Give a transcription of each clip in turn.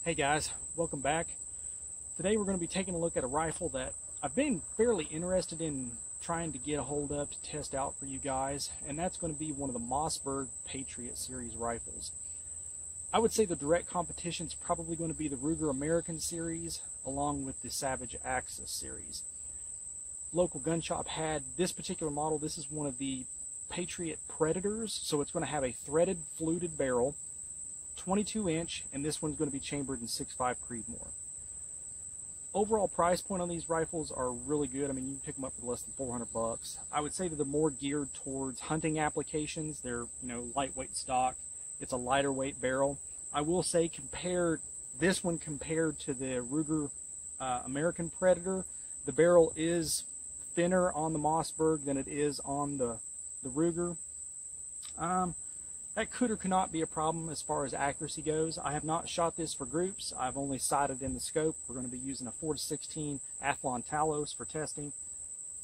Hey guys, welcome back. Today we're going to be taking a look at a rifle that I've been fairly interested in trying to get a hold of to test out for you guys, and that's going to be one of the Mossberg Patriot series rifles. I would say the direct competition is probably going to be the Ruger American series along with the Savage Axis series. Local gun shop had this particular model. This is one of the Patriot Predators, so it's going to have a threaded fluted barrel, 22-inch, and this one's going to be chambered in 6.5 Creedmoor. Overall price point on these rifles are really good. I mean, you can pick them up for less than 400 bucks. I would say that they're more geared towards hunting applications. They're, lightweight stock. It's a lighter weight barrel. I will say, this one compared to the Ruger American Predator, the barrel is thinner on the Mossberg than it is on the Ruger. That could or could not be a problem as far as accuracy goes. I have not shot this for groups. I've only sighted in the scope. We're going to be using a 4-16 Athlon Talos for testing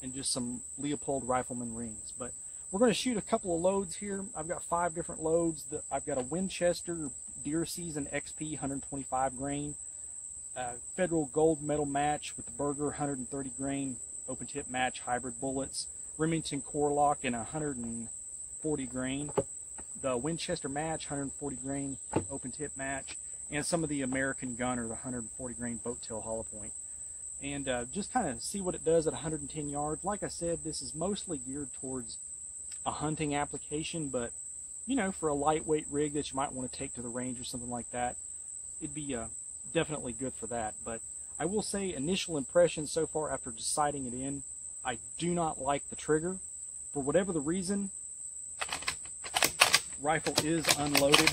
and just some Leopold Rifleman rings. But we're going to shoot a couple of loads here. I've got 5 different loads. I've got a Winchester Deer Season XP 125 grain, Federal Gold Medal match with the Berger 130 grain open tip match hybrid bullets, Remington Core-Lock in 140 grain, the Winchester match, 140 grain open tip match, and some of the American Gunner, the 140 grain boat tail hollow point. And just kind of see what it does at 110 yards. Like I said, this is mostly geared towards a hunting application, but for a lightweight rig that you might want to take to the range or something like that, it'd be definitely good for that. But I will say, initial impressions so far after just sighting it in, I do not like the trigger. For whatever the reason, rifle is unloaded.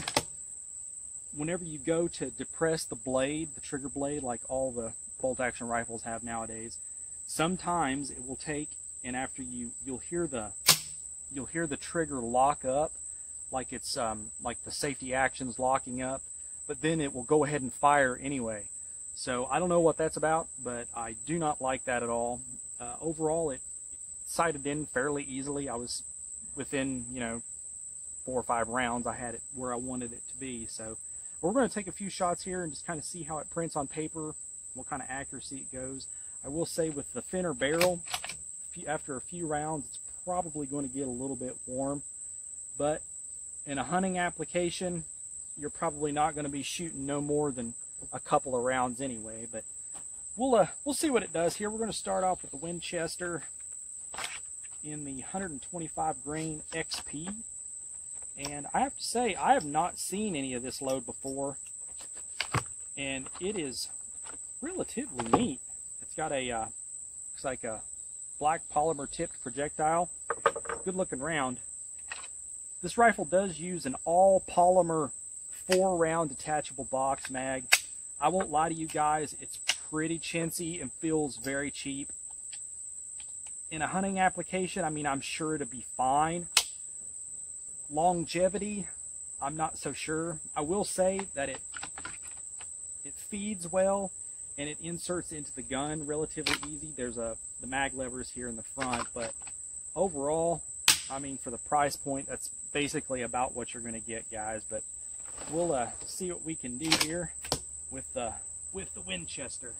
Whenever you go to depress the blade, the trigger blade, like all the bolt action rifles have nowadays, sometimes it will take, and after you'll hear the trigger lock up, like it's like the safety action's locking up, but then it will go ahead and fire anyway. So I don't know what that's about, but I do not like that at all. Overall, it sighted in fairly easily. I was within 4 or 5 rounds. I had it where I wanted it to be. So we're going to take a few shots here and just kind of see how it prints on paper, what kind of accuracy it goes. I will say, with the thinner barrel, after a few rounds, it's probably going to get a little bit warm. But in a hunting application, you're probably not going to be shooting no more than a couple of rounds anyway. But we'll see what it does here. We're going to start off with the Winchester in the 125 grain XP. And I have to say, I have not seen any of this load before, and it is relatively neat. It's got a, looks like a black polymer tipped projectile. Good looking round. This rifle does use an all polymer 4-round detachable box mag. I won't lie to you guys, it's pretty chintzy and feels very cheap. In a hunting application, I mean, I'm sure it'll be fine. Longevity, I'm not so sure. I will say that it feeds well and it inserts into the gun relatively easy. There's the mag levers here in the front, but overall, I mean, for the price point, that's basically about what you're going to get, guys. But we'll see what we can do here with the Winchester.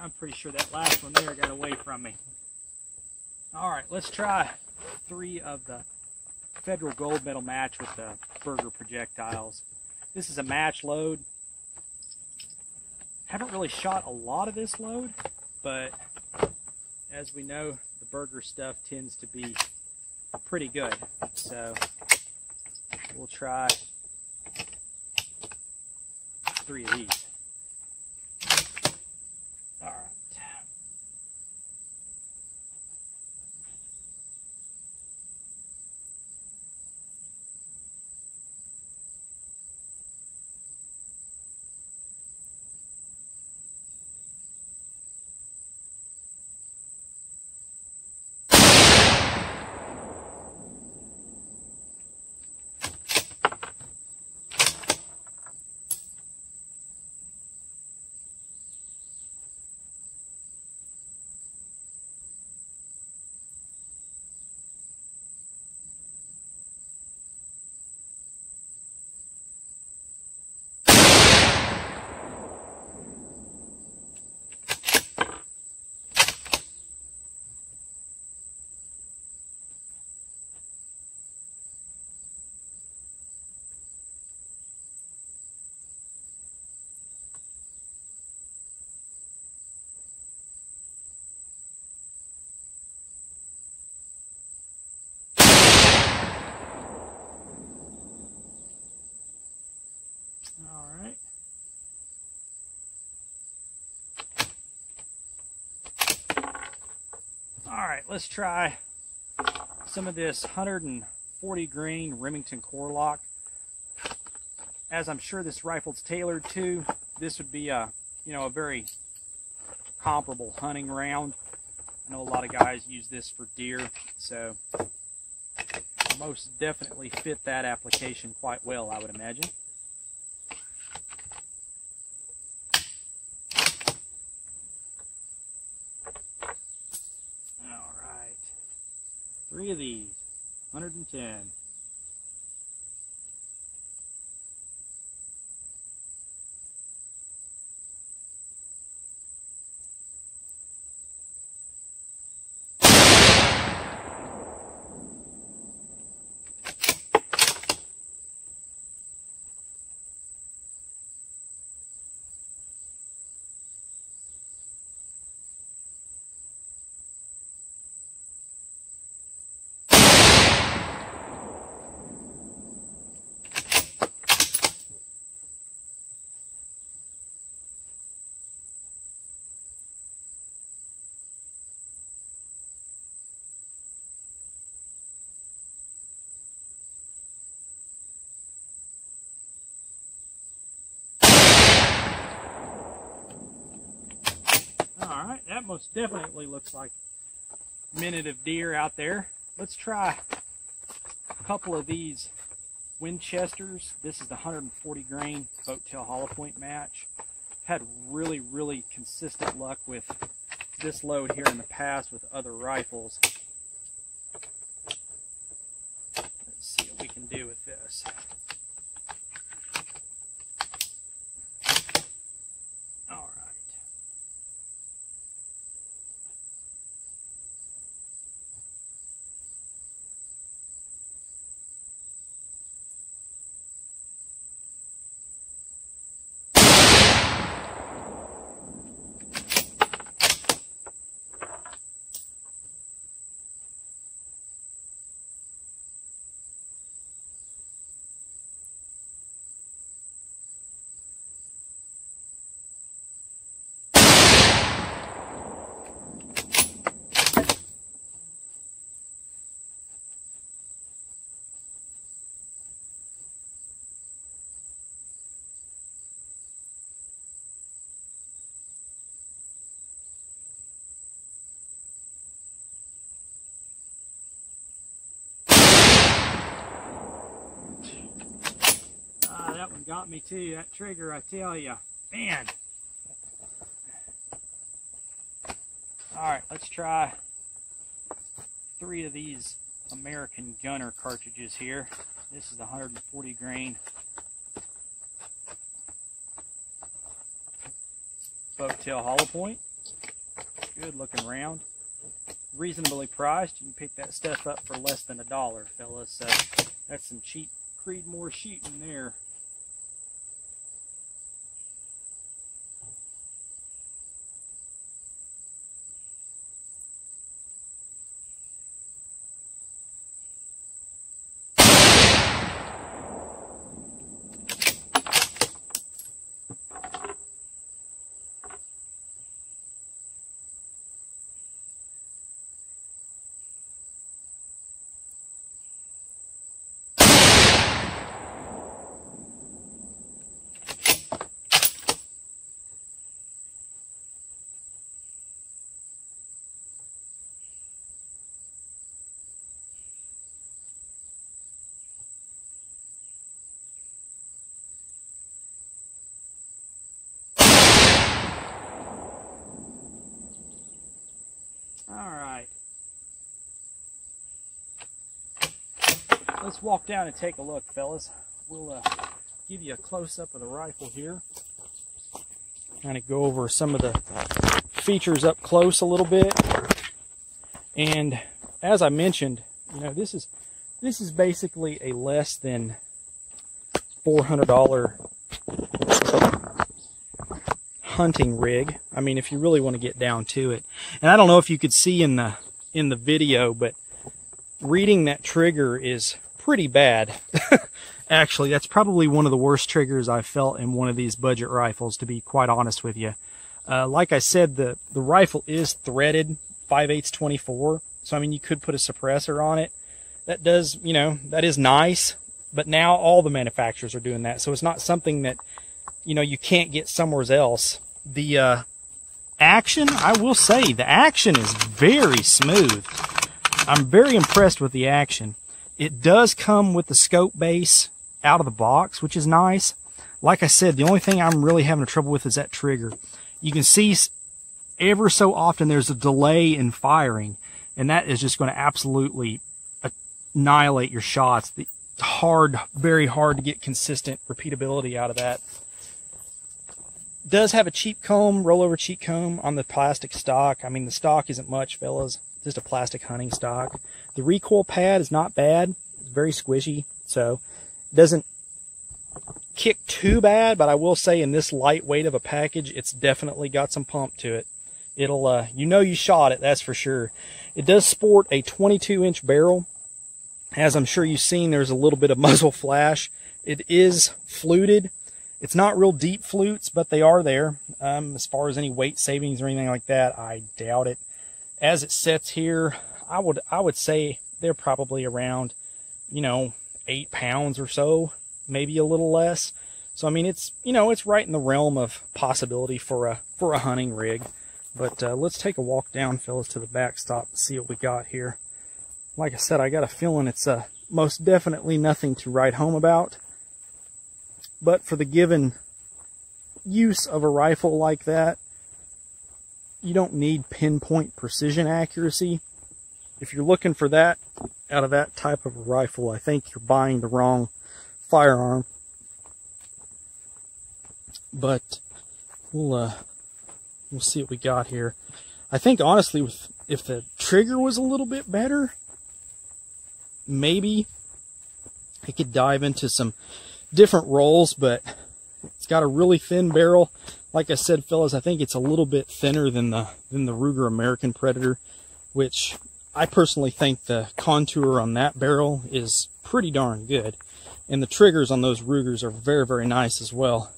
I'm pretty sure that last one there got away from me. All right, let's try 3 of the Federal Gold Medal match with the Burger projectiles. This is a match load. Haven't really shot a lot of this load, but as we know, the Burger stuff tends to be pretty good. So we'll try 3 of these. All right. All right. All right, let's try some of this 140 grain Remington core lock. As I'm sure this rifle's tailored to, this would be a very comparable hunting round. I know a lot of guys use this for deer, so most definitely fit that application quite well, I would imagine. All right, 3 of these, 110. All right, that most definitely looks like a minute of deer out there. Let's try a couple of these Winchesters. This is the 140 grain boat tail hollow point match. Had really, really consistent luck with this load here in the past with other rifles. Let's see what we can do with this. That one got me too, that trigger, I tell you. Man. Alright, let's try 3 of these American Gunner cartridges here. This is the 140 grain boat tail hollow point. Good looking round. reasonably priced. You can pick that stuff up for less than $1, fellas. So that's some cheap Creedmoor shooting there. Alright. Let's walk down and take a look, fellas. We'll give you a close-up of the rifle here. Kind of go over some of the features up close a little bit. And as I mentioned, you know, this is basically a less than $400 hunting rig. I mean, if you really want to get down to it. And I don't know if you could see in the video, but reading that trigger is pretty bad. Actually, that's probably one of the worst triggers I've felt in one of these budget rifles, to be quite honest with you. Like I said, the rifle is threaded 5/8 24, so I mean, you could put a suppressor on it. That does, you know, that is nice, but now all the manufacturers are doing that, so it's not something that, you know, you can't get somewhere else. The action, I will say, the action is very smooth. I'm very impressed with the action. It does come with the scope base out of the box, which is nice. Like I said, the only thing I'm really having trouble with is that trigger. You can see ever so often there's a delay in firing, and that is just going to absolutely annihilate your shots. It's hard, very hard to get consistent repeatability out of that. Does have a cheek comb, rollover cheek comb on the plastic stock. I mean, the stock isn't much, fellas. Just a plastic hunting stock. The recoil pad is not bad. It's very squishy, so it doesn't kick too bad, but I will say in this lightweight of a package, it's definitely got some pump to it. It'll, you know you shot it, that's for sure. It does sport a 22-inch barrel. As I'm sure you've seen, there's a little bit of muzzle flash. It is fluted. It's not real deep flutes, but they are there. As far as any weight savings or anything like that, I doubt it. As it sits here, I would say they're probably around, you know, 8 pounds or so, maybe a little less. So I mean, it's, you know, it's right in the realm of possibility for a hunting rig. But let's take a walk down, fellas, to the backstop and see what we got here. Like I said, I got a feeling it's most definitely nothing to write home about. But for the given use of a rifle like that, you don't need pinpoint precision accuracy. If you're looking for that out of that type of a rifle, I think you're buying the wrong firearm. But we'll see what we got here. I think honestly, if the trigger was a little bit better, maybe it could dive into some different rolls, but it's got a really thin barrel. Like I said, fellas, I think it's a little bit thinner than the Ruger American Predator, which I personally think the contour on that barrel is pretty darn good. And the triggers on those Rugers are very, very nice as well.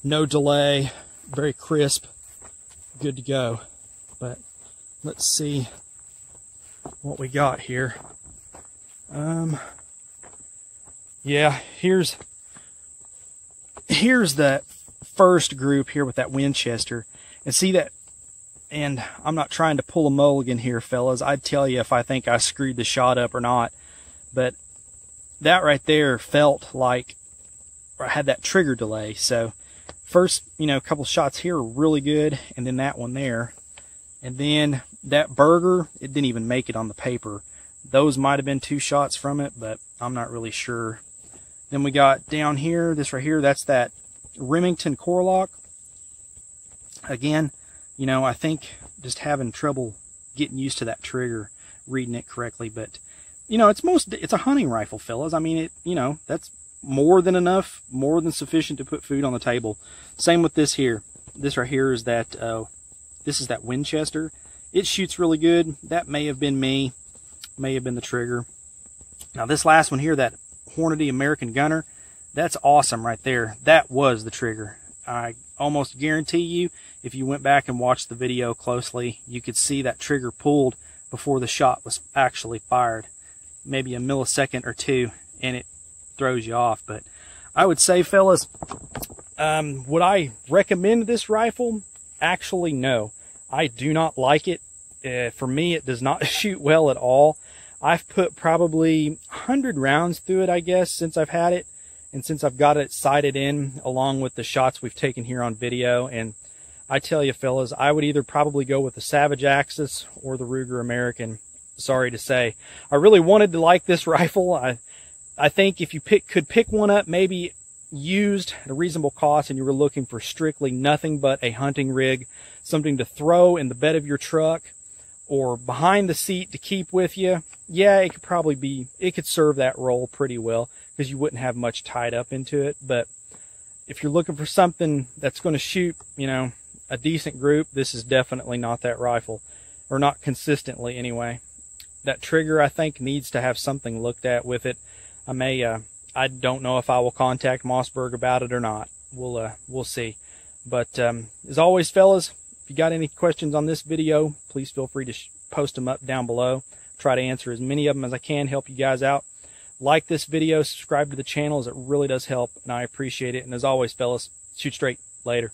No delay, very crisp, good to go. But let's see what we got here. Yeah, here's the first group here with that Winchester. And see that, and I'm not trying to pull a mulligan here, fellas. I'd tell you if I think I screwed the shot up or not. But that right there felt like I had that trigger delay. So first, you know, a couple shots here are really good, and then that one there. And then that Burger, it didn't even make it on the paper. Those might have been 2 shots from it, but I'm not really sure. Then we got down here, this right here, that's that Remington Core-Lock. Again, you know, I think just having trouble getting used to that trigger, reading it correctly. But, you know, it's a hunting rifle, fellas. I mean, you know, that's more than enough, more than sufficient to put food on the table. Same with this here. This right here is that, this is that Winchester. It shoots really good. That may have been me, may have been the trigger. Now this last one here, that Hornady American Gunner, that's awesome right there. That was the trigger. I almost guarantee you, if you went back and watched the video closely, you could see that trigger pulled before the shot was actually fired. Maybe a millisecond or two, and it throws you off. But I would say, fellas, would I recommend this rifle? Actually, no. I do not like it. For me, it does not shoot well at all. I've put probably 100 rounds through it, I guess, since I've had it, and since I've got it sighted in, along with the shots we've taken here on video. And I tell you, fellas, I would either probably go with the Savage Axis or the Ruger American. Sorry to say. I really wanted to like this rifle. I think if you could pick one up, maybe used at a reasonable cost, and you were looking for strictly nothing but a hunting rig, something to throw in the bed of your truck or behind the seat to keep with you, yeah, it could serve that role pretty well, because you wouldn't have much tied up into it. But if you're looking for something that's going to shoot, you know, a decent group, this is definitely not that rifle, or not consistently anyway. That trigger, I think, needs to have something looked at with it. I don't know if I will contact Mossberg about it or not. We'll see. But as always, fellas, if you got any questions on this video, please feel free to post them up down below. Try to answer as many of them as I can, help you guys out. Like this video, subscribe to the channel, as it really does help, and I appreciate it. And as always, fellas, shoot straight. Later.